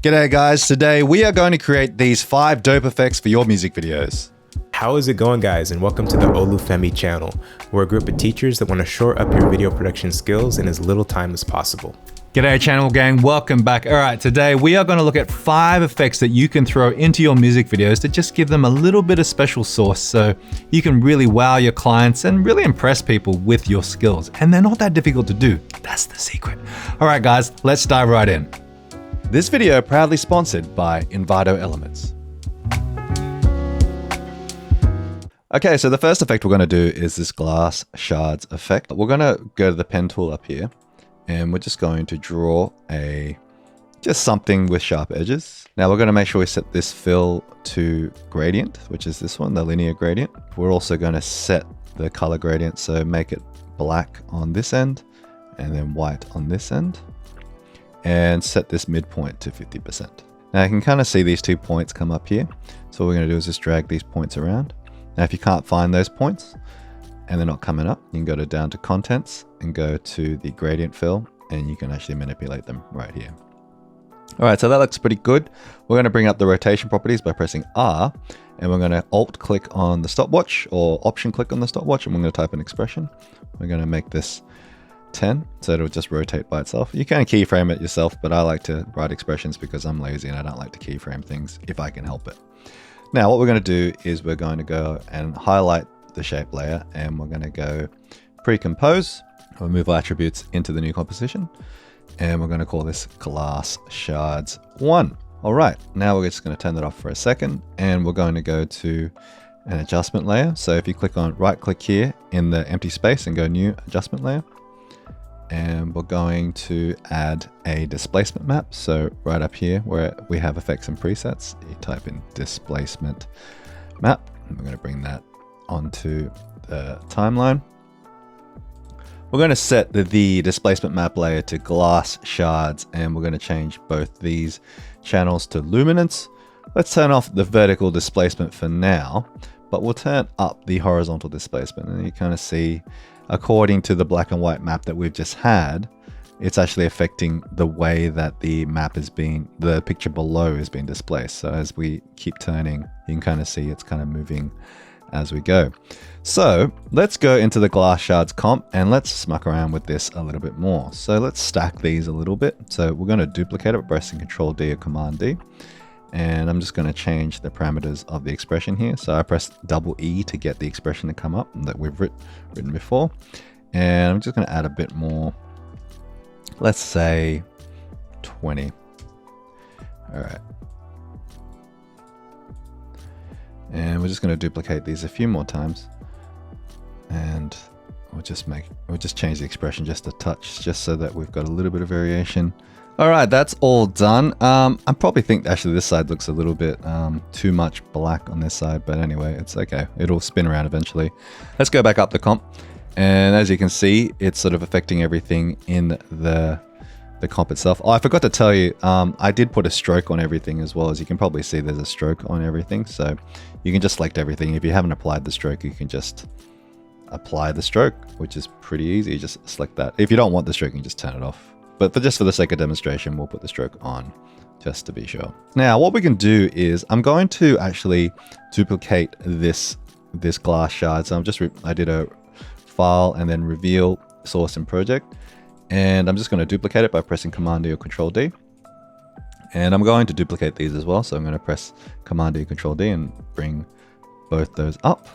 G'day guys, today we are going to create these 5 dope effects for your music videos. How is it going, guys, and welcome to the Olufemi channel. We're a group of teachers that want to shore up your video production skills in as little time as possible. G'day channel gang, welcome back. Alright, today we are going to look at 5 effects that you can throw into your music videos to just give them a little bit of special sauce so you can really wow your clients and really impress people with your skills. And they're not that difficult to do, that's the secret. Alright guys, let's dive right in. This video proudly sponsored by Envato Elements. Okay, so the first effect we're going to do is this glass shards effect. We're going to go to the pen tool up here and we're just going to draw just something with sharp edges. Now we're going to make sure we set this fill to gradient, which is this one, the linear gradient. We're also going to set the color gradient, so make it black on this end and then white on this end. And set this midpoint to 50%. Now you can kind of see these 2 points come up here. So what we're going to do is just drag these points around. Now if you can't find those points and they're not coming up, you can go down to contents and go to the gradient fill and you can actually manipulate them right here. All right, so that looks pretty good. We're going to bring up the rotation properties by pressing R, and we're going to alt click on the stopwatch or option click on the stopwatch, and we're going to type an expression. We're going to make this 10, so it'll just rotate by itself. You can keyframe it yourself, but I like to write expressions because I'm lazy and I don't like to keyframe things if I can help it. Now what we're going to do is we're going to go and highlight the shape layer, and we're going to go pre-compose. We'll move our attributes into the new composition, and we're going to call this glass shards 1. All right, now we're just going to turn that off for a second, and we're going to go to an adjustment layer. So if you click on right click here in the empty space and go new adjustment layer, and we're going to add a displacement map. So right up here where we have effects and presets, you type in displacement map, and we're going to bring that onto the timeline. We're going to set the displacement map layer to glass shards, and we're going to change both these channels to luminance. Let's turn off the vertical displacement for now, but we'll turn up the horizontal displacement, and you kind of see according to the black and white map that we've just had, it's actually affecting the way that the map is being, the picture below is being displaced. So as we keep turning, you can kind of see it's kind of moving as we go. So let's go into the glass shards comp and let's muck around with this a little bit more. So let's stack these a little bit. So we're going to duplicate it by pressing Control D or Command D. And I'm just going to change the parameters of the expression here. So I press double E to get the expression to come up that we've written before. And I'm just going to add a bit more, let's say 20. All right. And we're just going to duplicate these a few more times. And we'll just change the expression just a touch, just so that we've got a little bit of variation. All right, that's all done. I probably think actually this side looks a little bit too much black on this side, but anyway, it's okay. It'll spin around eventually. Let's go back up the comp. And as you can see, it's sort of affecting everything in the comp itself. Oh, I forgot to tell you, I did put a stroke on everything as well. As you can probably see, there's a stroke on everything. So you can just select everything. If you haven't applied the stroke, you can just apply the stroke, which is pretty easy. You just select that. If you don't want the stroke, you can just turn it off. But just for the sake of demonstration, we'll put the stroke on just to be sure. Now, what we can do is I'm going to actually duplicate this glass shard. So I did a file and then reveal source and project. And I'm just going to duplicate it by pressing Command D or Control D. And I'm going to duplicate these as well. So I'm going to press Command D, Control D and bring both those up.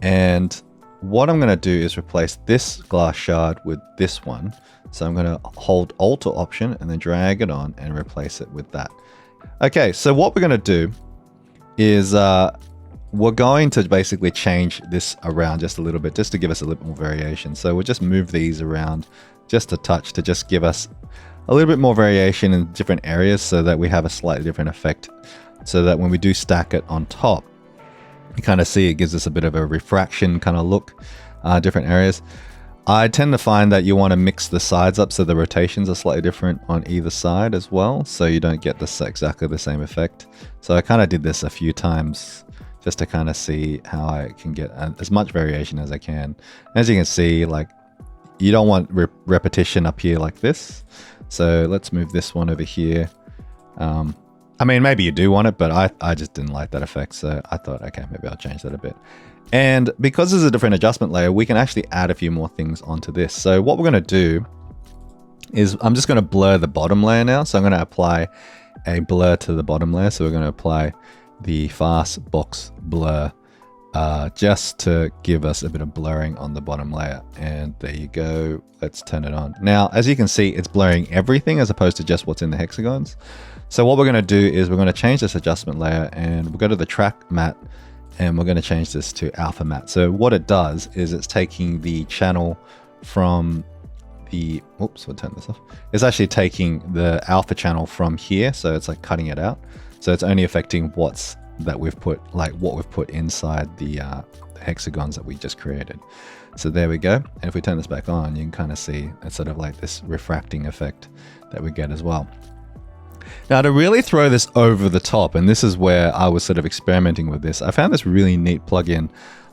And what I'm going to do is replace this glass shard with this one. So I'm going to hold Alt or Option and then drag it on and replace it with that. Okay, so what we're going to do is we're going to basically change this around just a little bit, just to give us a little more variation. So we'll just move these around just a touch to just give us a little bit more variation in different areas so that we have a slightly different effect. So that when we do stack it on top, you kind of see it gives us a bit of a refraction kind of look, different areas. I tend to find that you want to mix the sides up so the rotations are slightly different on either side as well, so you don't get this exactly the same effect. So I kind of did this a few times just to kind of see how I can get as much variation as I can. As you can see, like, you don't want repetition up here like this. So let's move this one over here I mean, maybe you do want it, but I just didn't like that effect. So I thought, okay, maybe I'll change that a bit. And because there's a different adjustment layer, we can actually add a few more things onto this. So what we're going to do is I'm just going to blur the bottom layer now. So I'm going to apply a blur to the bottom layer. So we're going to apply the fast box blur just to give us a bit of blurring on the bottom layer. And there you go. Let's turn it on. Now, as you can see, it's blurring everything as opposed to just what's in the hexagons. So what we're going to do is we're going to change this adjustment layer, and we'll go to the track matte, and we're going to change this to alpha matte. So what it does is it's taking the channel from the, oops, we'll turn this off. It's actually taking the alpha channel from here. So it's like cutting it out. So it's only affecting what we've put inside the hexagons that we just created. So there we go. And if we turn this back on, you can kind of see it's sort of like this refracting effect that we get as well. Now, to really throw this over the top, and this is where I was sort of experimenting with this, I found this really neat plugin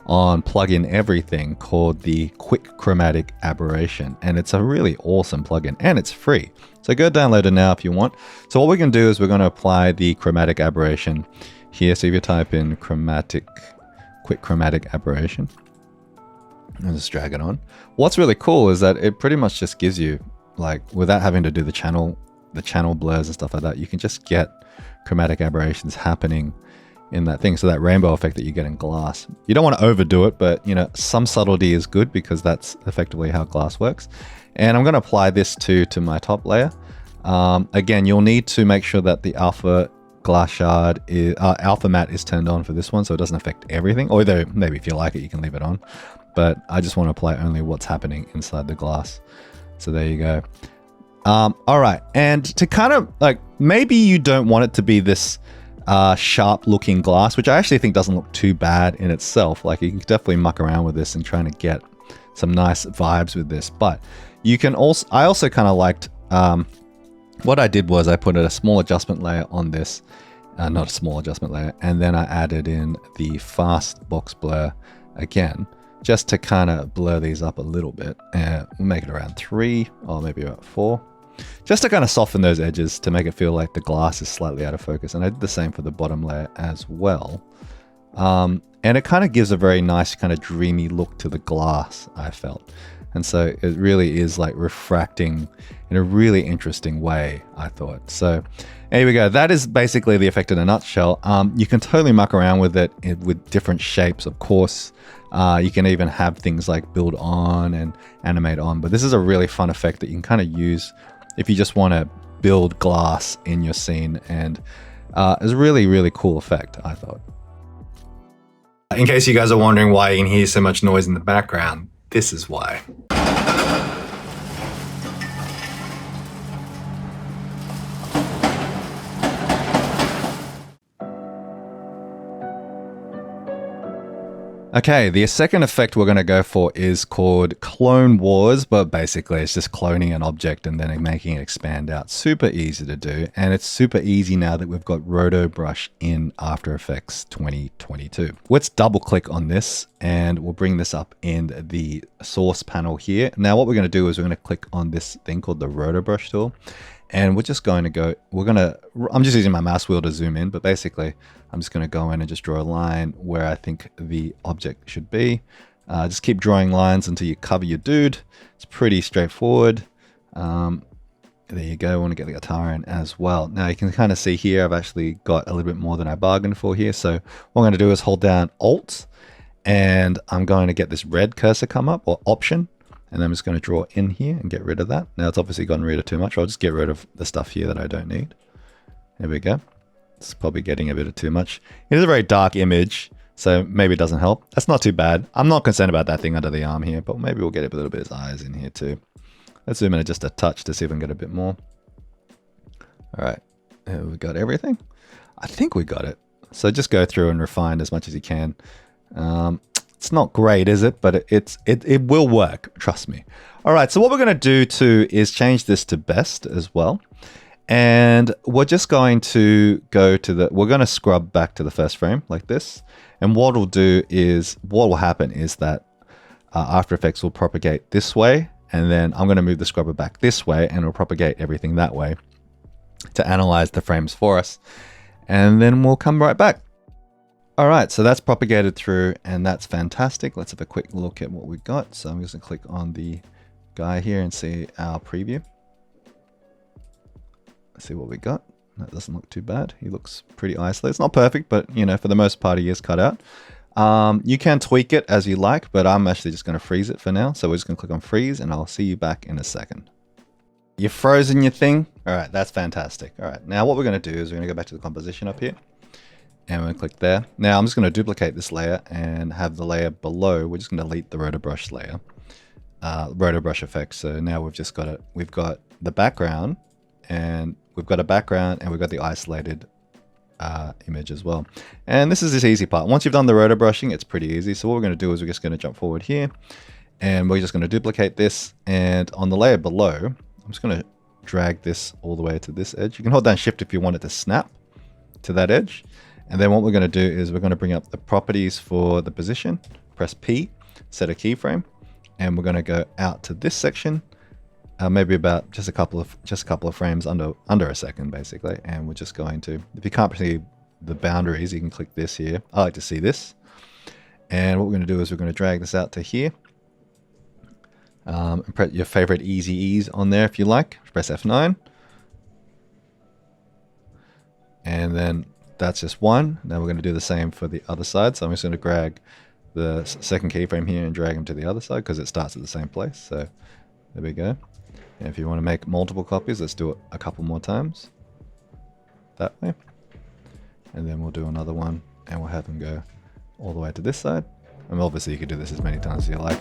on Plugin Everything called the Quick Chromatic Aberration. And it's a really awesome plugin, and it's free. So go download it now if you want. So what we can do is we're going to apply the chromatic aberration here. So if you type in quick chromatic aberration, and just drag it on. What's really cool is that it pretty much just gives you, like, without having to do the channel blurs and stuff like that, you can just get chromatic aberrations happening in that thing. So that rainbow effect that you get in glass, you don't want to overdo it, but you know, some subtlety is good because that's effectively how glass works. And I'm going to apply this to my top layer. Again, you'll need to make sure that the alpha glass shard is alpha matte is turned on for this one, so it doesn't affect everything. Although maybe if you like it, you can leave it on, but I just want to apply only what's happening inside the glass. So there you go. All right, and to kind of like, maybe you don't want it to be this sharp looking glass, which I actually think doesn't look too bad in itself. Like, you can definitely muck around with this and trying to get some nice vibes with this. But you can also, I also kind of liked, what I did was I put a small adjustment layer on this, not a small adjustment layer, and then I added in the fast box blur again, just to kind of blur these up a little bit. And we'll make it around 3 or maybe about 4. Just to kind of soften those edges to make it feel like the glass is slightly out of focus. And I did the same for the bottom layer as well. And it kind of gives a very nice kind of dreamy look to the glass, I felt. And so it really is like refracting in a really interesting way, I thought. So here we go. That is basically the effect in a nutshell. You can totally muck around with it with different shapes, of course. You can even have things like build on and animate on. But this is a really fun effect that you can kind of use if you just want to build glass in your scene. And it's a really, really cool effect, I thought. In case you guys are wondering why you can hear so much noise in the background, this is why. Okay, the second effect we're going to go for is called Clone Wars, but basically it's just cloning an object and then making it expand out. Super easy to do, and it's super easy now that we've got Roto Brush in After Effects 2022. Let's double click on this and we'll bring this up in the source panel here. Now what we're going to do is we're going to click on this thing called the Roto Brush tool. And we're just going to go, I'm just using my mouse wheel to zoom in, but basically I'm just going to go in and just draw a line where I think the object should be. Just keep drawing lines until you cover your dude. It's pretty straightforward. There you go. I want to get the guitar in as well. Now you can kind of see here, I've actually got a little bit more than I bargained for here. So what I'm going to do is hold down Alt, and I'm going to get this red cursor come up, or Option. And I'm just going to draw in here and get rid of that. Now it's obviously gotten rid of too much. I'll just get rid of the stuff here that I don't need. There we go. It's probably getting a bit of too much. It is a very dark image, so maybe it doesn't help. That's not too bad. I'm not concerned about that thing under the arm here, but maybe we'll get a little bit of his eyes in here too. Let's zoom in just a touch to see if we can get a bit more. All right, we got everything. I think we got it. So just go through and refine as much as you can. It's not great, is it? But it will work, trust me. All right, so what we're going to do too is change this to best as well. And we're just going to go to we're going to scrub back to the first frame like this. And what will happen is that After Effects will propagate this way. And then I'm going to move the scrubber back this way and it'll propagate everything that way. to analyze the frames for us. And then we'll come right back. All right, so that's propagated through and that's fantastic. Let's have a quick look at what we got. So I'm just gonna click on the guy here and see our preview. Let's see what we got. That doesn't look too bad. He looks pretty isolated. It's not perfect, but you know, for the most part, he is cut out. You can tweak it as you like, but I'm actually just gonna freeze it for now. So we're just gonna click on freeze and I'll see you back in a second. You've frozen your thing. All right, that's fantastic. All right, now what we're gonna do is we're gonna go back to the composition up here. And we're gonna click there. Now I'm just gonna duplicate this layer and have the layer below. We're just gonna delete the rotor brush layer, rotor brush effect. So now we've just got it. We've got the background, and we've got a background, and we've got the isolated image as well. And this is this easy part. Once you've done the rotor brushing, it's pretty easy. So what we're gonna do is we're just gonna jump forward here, and we're just gonna duplicate this. And on the layer below, I'm just gonna drag this all the way to this edge. You can hold down Shift if you want it to snap to that edge. And then what we're going to do is we're going to bring up the properties for the position, press P, set a keyframe, and we're going to go out to this section, maybe about just a couple of frames under a second, basically. And we're just going to, if you can't see the boundaries, you can click this here. I like to see this. And what we're going to do is we're going to drag this out to here. And press your favorite easy ease on there if you like. Press F9. And then that's just one. Now we're going to do the same for the other side. So I'm just going to drag the second keyframe here and drag them to the other side because it starts at the same place. So there we go. And if you want to make multiple copies, let's do it a couple more times. That way. And then we'll do another one and we'll have them go all the way to this side. And obviously you could do this as many times as you like.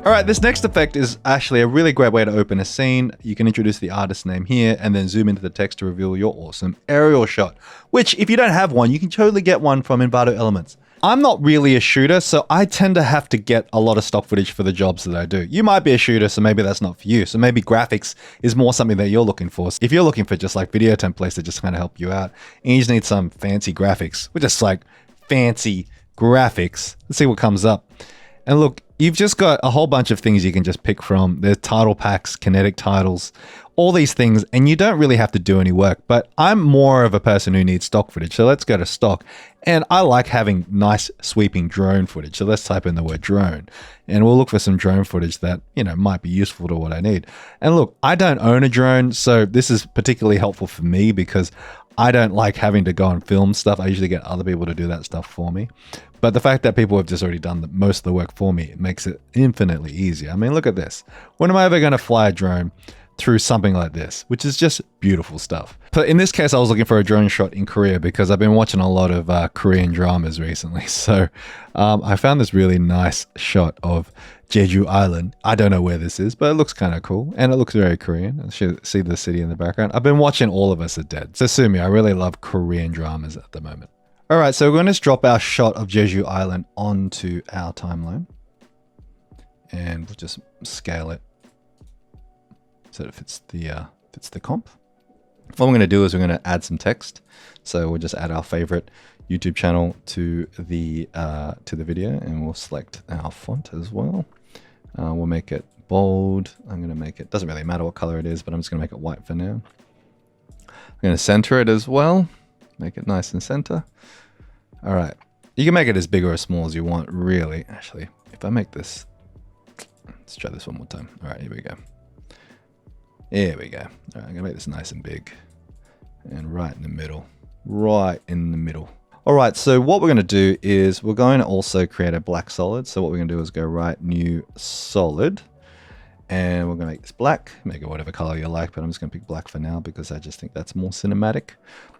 All right, this next effect is actually a really great way to open a scene. You can introduce the artist name here and then zoom into the text to reveal your awesome aerial shot, which if you don't have one, you can totally get one from Envato Elements. I'm not really a shooter, so I tend to have to get a lot of stock footage for the jobs that I do. You might be a shooter, so maybe that's not for you. So maybe graphics is more something that you're looking for. If you're looking for just like video templates that just kind of help you out, and you just need some fancy graphics, or just like fancy graphics, let's see what comes up. And look, you've just got a whole bunch of things you can just pick from. There's title packs, kinetic titles, all these things, and you don't really have to do any work. But I'm more of a person who needs stock footage, so let's go to stock. And I like having nice sweeping drone footage, so let's type in the word drone. And we'll look for some drone footage that, you know, might be useful to what I need. And look, I don't own a drone, so this is particularly helpful for me because I don't like having to go and film stuff. I usually get other people to do that stuff for me. But the fact that people have just already done most of the work for me, it makes it infinitely easier. I mean, look at this. When am I ever going to fly a drone through something like this, which is just beautiful stuff? But in this case, I was looking for a drone shot in Korea because I've been watching a lot of Korean dramas recently. So I found this really nice shot of Jeju Island. I don't know where this is, but it looks kind of cool. And it looks very Korean. You should see the city in the background. I've been watching All of Us Are Dead. So sue me, I really love Korean dramas at the moment. All right, so we're going to drop our shot of Jeju Island onto our timeline. And we'll just scale it so it fits the comp. What we're going to do is we're going to add some text. So we'll just add our favorite YouTube channel to the video, and we'll select our font as well. We'll make it bold. I'm going to make it, doesn't really matter what color it is, but I'm just going to make it white for now. I'm going to center it as well. Make it nice and center. All right. You can make it as big or as small as you want, really. Actually, if I make this, let's try this one more time. All right, here we go. Here we go. All right, I'm gonna make this nice and big and right in the middle, right in the middle. All right, so what we're gonna do is we're going to also create a black solid. So what we're gonna do is go right, new solid, and we're gonna make this black, make it whatever color you like, but I'm just gonna pick black for now because I just think that's more cinematic.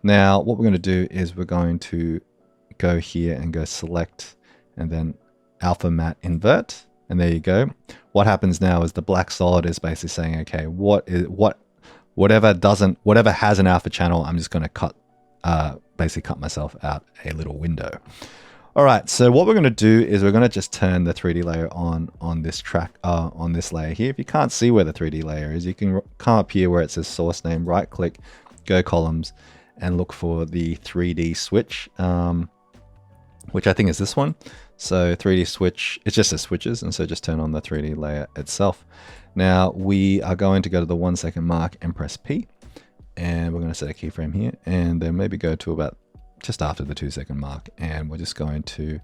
Now, what we're gonna do is we're going to go here and go select and then alpha matte invert. And there you go. What happens now is the black solid is basically saying, okay, whatever has an alpha channel, I'm just going to basically cut myself out a little window. All right. So what we're going to do is we're going to just turn the 3D layer on this track, on this layer here. If you can't see where the 3D layer is, you can come up here where it says source name, right click, go columns, and look for the 3D switch, which I think is this one. So 3D switch, it just says switches, and so just turn on the 3D layer itself. Now we are going to go to the 1 second mark and press P, and we're going to set a keyframe here, and then maybe go to about just after the 2 second mark, and we're just going to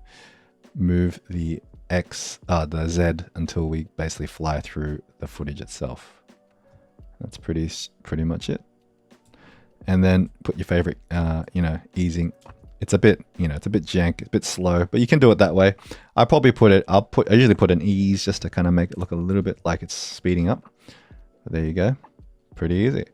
move the the Z until we basically fly through the footage itself. That's pretty much it. And then put your favorite, easing. It's a bit, it's a bit jank, it's a bit slow, but you can do it that way. I usually put an ease just to kind of make it look a little bit like it's speeding up. But there you go. Pretty easy.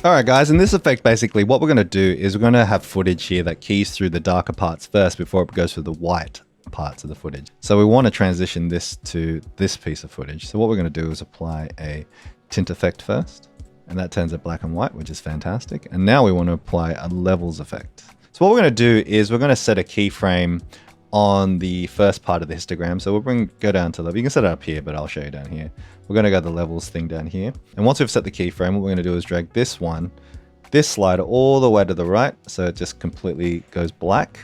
All right, guys, in this effect, basically what we're going to do is we're going to have footage here that keys through the darker parts first before it goes through the white parts of the footage. So we want to transition this to this piece of footage. So what we're going to do is apply a tint effect first, and that turns it black and white, which is fantastic. And now we want to apply a levels effect. So what we're going to do is we're going to set a keyframe on the first part of the histogram. So we'll go down to level. You can set it up here, but I'll show you down here. We're going to go to the levels thing down here. And once we've set the keyframe, what we're going to do is drag this slider all the way to the right. So it just completely goes black.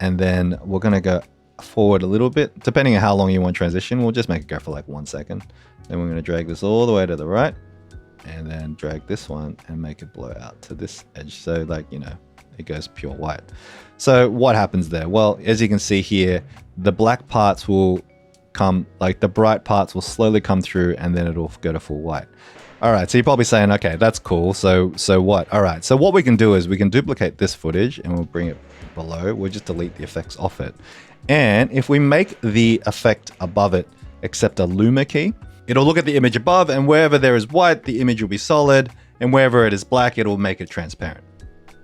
And then we're going to go forward a little bit, depending on how long you want transition. We'll just make it go for like 1 second. Then we're going to drag this all the way to the right, and then drag this one and make it blow out to this edge. So like, it goes pure white. So what happens there? Well, as you can see here, the black parts will come, like the bright parts will slowly come through, and then it'll go to full white. All right, so you're probably saying, okay, that's cool. So what? All right, so what we can do is we can duplicate this footage and we'll bring it below. We'll just delete the effects off it. And if we make the effect above it accept a luma key, it'll look at the image above, and wherever there is white, the image will be solid, and wherever it is black, it'll make it transparent.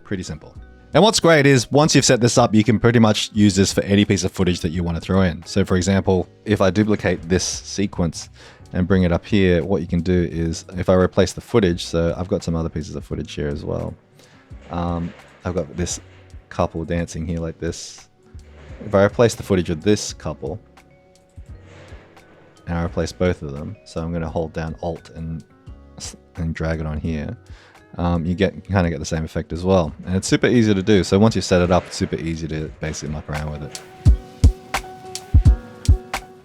Pretty simple. And what's great is once you've set this up, you can pretty much use this for any piece of footage that you want to throw in. So for example, if I duplicate this sequence and bring it up here, what you can do is if I replace the footage, so I've got some other pieces of footage here as well. I've got this couple dancing here like this. If I replace the footage of this couple, and I replace both of them, so I'm going to hold down Alt and drag it on here, you kind of get the same effect as well. And it's super easy to do. So once you set it up, it's super easy to basically muck around with it.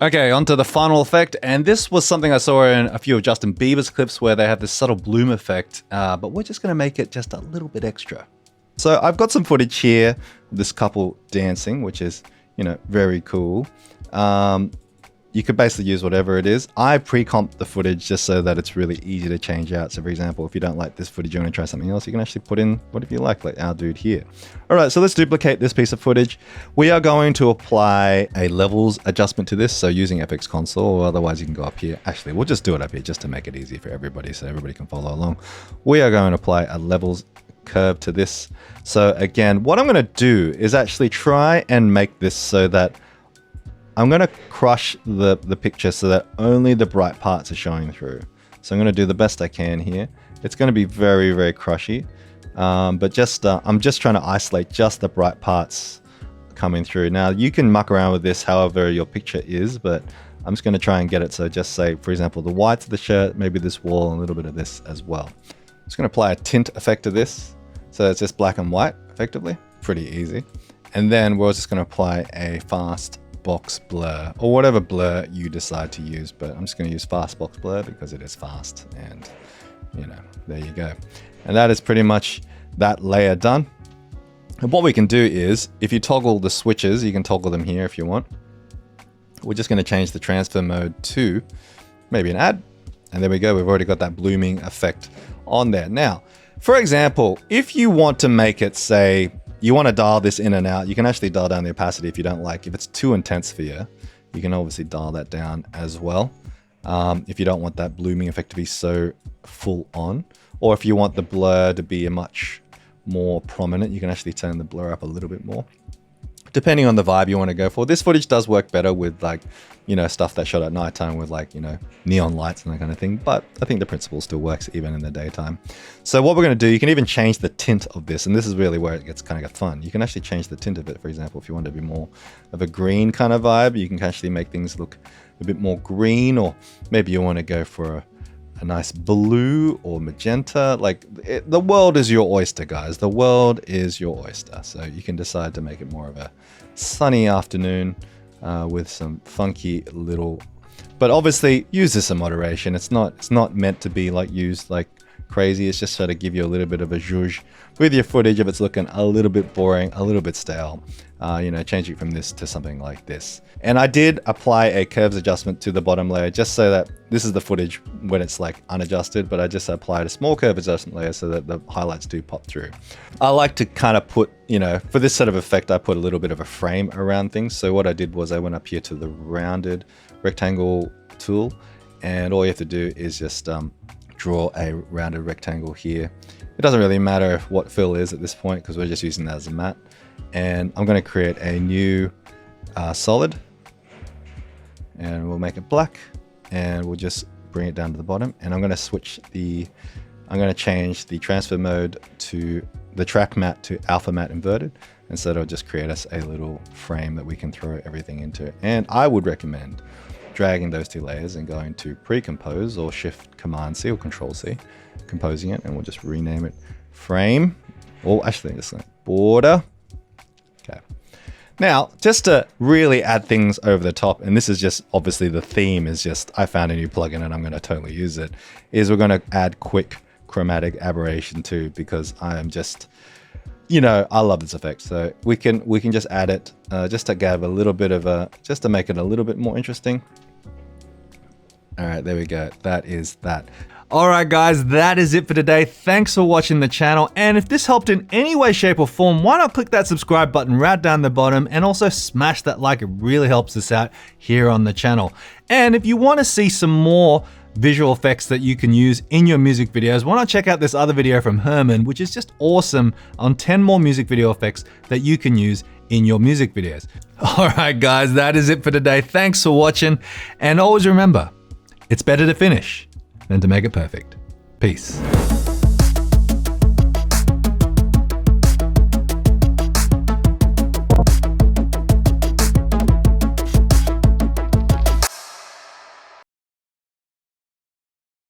Okay, on to the final effect. And this was something I saw in a few of Justin Bieber's clips where they have this subtle bloom effect, but we're just going to make it just a little bit extra. So I've got some footage here, this couple dancing, which is, very cool. You could basically use whatever it is. I pre-comped the footage just so that it's really easy to change out. So for example, if you don't like this footage, you want to try something else, you can actually put in whatever you like our dude here. All right, so let's duplicate this piece of footage. We are going to apply a levels adjustment to this. So using FX Console, or otherwise you can go up here. Actually, we'll just do it up here just to make it easy for everybody so everybody can follow along. We are going to apply a levels curve to this. So again, what I'm going to do is actually try and make this so that I'm going to crush the picture so that only the bright parts are showing through. So I'm going to do the best I can here. It's going to be very, very crushy, but I'm just trying to isolate just the bright parts coming through. Now you can muck around with this however your picture is, but I'm just going to try and get it. So just say, for example, the whites of the shirt, maybe this wall, and a little bit of this as well. I'm just going to apply a tint effect to this. So it's just black and white effectively, pretty easy. And then we're just going to apply a fast box blur, or whatever blur you decide to use, but I'm just going to use fast box blur because it is fast, and there you go. And that is pretty much that layer done. And what we can do is, if you toggle the switches, you can toggle them here if you want. We're just going to change the transfer mode to maybe an add, and there we go. We've already got that blooming effect on there. Now, for example, if you want to make it, say, you want to dial this in and out, you can actually dial down the opacity if you don't like. If it's too intense for you, you can obviously dial that down as well. If you don't want that blooming effect to be so full on, or if you want the blur to be a much more prominent, you can actually turn the blur up a little bit more, depending on the vibe you want to go for. This footage does work better with stuff that's shot at nighttime with neon lights and that kind of thing, but I think the principle still works even in the daytime. So what we're going to do, you can even change the tint of this, and this is really where it gets kind of fun. You can actually change the tint of it. For example, if you want to be more of a green kind of vibe, you can actually make things look a bit more green, or maybe you want to go for a nice blue or magenta. Like the world is your oyster, guys. The world is your oyster. So you can decide to make it more of a sunny afternoon with some funky little, but obviously use this in moderation. It's not meant to be like used like crazy. It's just sort of give you a little bit of a zhuzh with your footage if it's looking a little bit boring, a little bit stale. Changing from this to something like this. And I did apply a curves adjustment to the bottom layer just so that this is the footage when it's like unadjusted, but I just applied a small curve adjustment layer so that the highlights do pop through. I like to kind of put, for this sort of effect, I put a little bit of a frame around things. So what I did was I went up here to the rounded rectangle tool, and all you have to do is just draw a rounded rectangle here. It doesn't really matter what fill is at this point because we're just using that as a matte. And I'm going to create a new solid, and we'll make it black, and we'll just bring it down to the bottom. And I'm going to change the transfer mode to the track matte to alpha matte inverted, and so it'll just create us a little frame that we can throw everything into. And I would recommend dragging those two layers and going to pre-compose or Shift Command C or Control C, composing it, and we'll just rename it frame, or actually just like border. Okay. Now, just to really add things over the top, and this is just obviously the theme is just I found a new plugin and I'm going to totally use it, is we're going to add quick chromatic aberration too, because I am just, I love this effect. So we can just add it just to give a little bit of just to make it a little bit more interesting. All right, there we go. That is that. All right, guys, that is it for today. Thanks for watching the channel. And if this helped in any way, shape, or form, why not click that subscribe button right down the bottom and also smash that like. It really helps us out here on the channel. And if you want to see some more visual effects that you can use in your music videos, why not check out this other video from Herman, which is just awesome on 10 more music video effects that you can use in your music videos. All right, guys, that is it for today. Thanks for watching. And always remember, it's better to finish than to make it perfect. Peace.